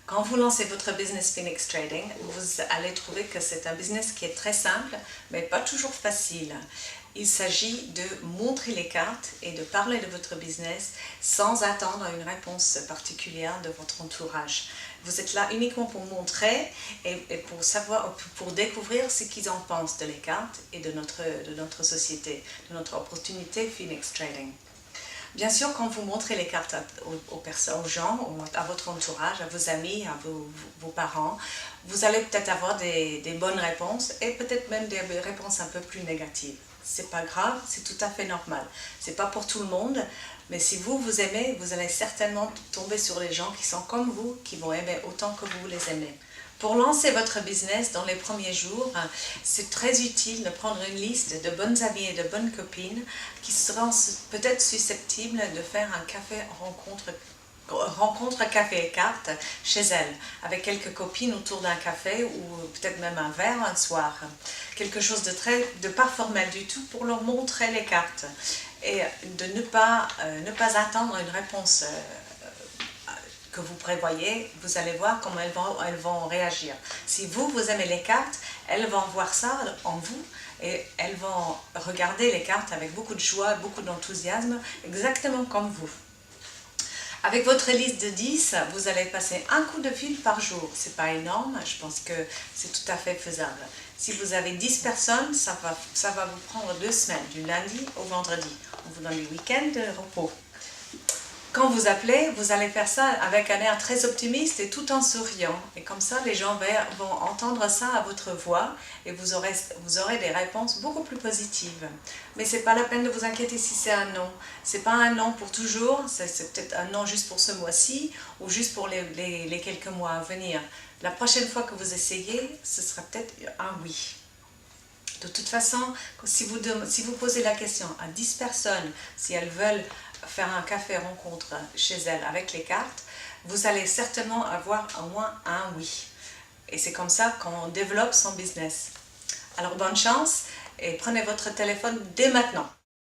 Quand vous lancez votre business Phoenix Trading, vous allez trouver que c'est un business qui est très simple, mais pas toujours facile. Il s'agit de montrer les cartes et de parler de votre business sans attendre une réponse particulière de votre entourage. Vous êtes là uniquement pour montrer et pour savoir, pour découvrir ce qu'ils en pensent de les cartes et de notre société, de notre opportunité Phoenix Trading. Bien sûr, quand vous montrez les cartes aux gens, à votre entourage, à vos amis, à vos parents, vous allez peut-être avoir des bonnes réponses et peut-être même des réponses un peu plus négatives. C'est pas grave, c'est tout à fait normal. C'est pas pour tout le monde, mais si vous aimez, vous allez certainement tomber sur les gens qui sont comme vous, qui vont aimer autant que vous les aimez. Pour lancer votre business dans les premiers jours, c'est très utile de prendre une liste de bonnes amies et de bonnes copines qui seront peut-être susceptibles de faire un café rencontre café et cartes chez elles, avec quelques copines autour d'un café ou peut-être même un verre un soir. Quelque chose de pas formel du tout pour leur montrer les cartes et de ne pas attendre une réponse que vous prévoyez. Vous allez voir comment elles vont réagir. Si vous aimez les cartes, elles vont voir ça en vous et elles vont regarder les cartes avec beaucoup de joie, beaucoup d'enthousiasme, exactement comme vous. Avec votre liste de 10, vous allez passer un coup de fil par jour. C'est pas énorme, je pense que c'est tout à fait faisable. Si vous avez 10 personnes, ça va vous prendre 2 semaines, du lundi au vendredi. On vous donne les week-ends de repos. Quand vous appelez, vous allez faire ça avec un air très optimiste et tout en souriant. Et comme ça, les gens vont entendre ça à votre voix et vous aurez des réponses beaucoup plus positives. Mais ce n'est pas la peine de vous inquiéter si c'est un non. Ce n'est pas un non pour toujours, c'est peut-être un non juste pour ce mois-ci ou juste pour les quelques mois à venir. La prochaine fois que vous essayez, ce sera peut-être un oui. De toute façon, si vous posez la question à 10 personnes, si elles veulent faire un café rencontre chez elles avec les cartes, vous allez certainement avoir au moins un oui. Et c'est comme ça qu'on développe son business. Alors bonne chance et prenez votre téléphone dès maintenant.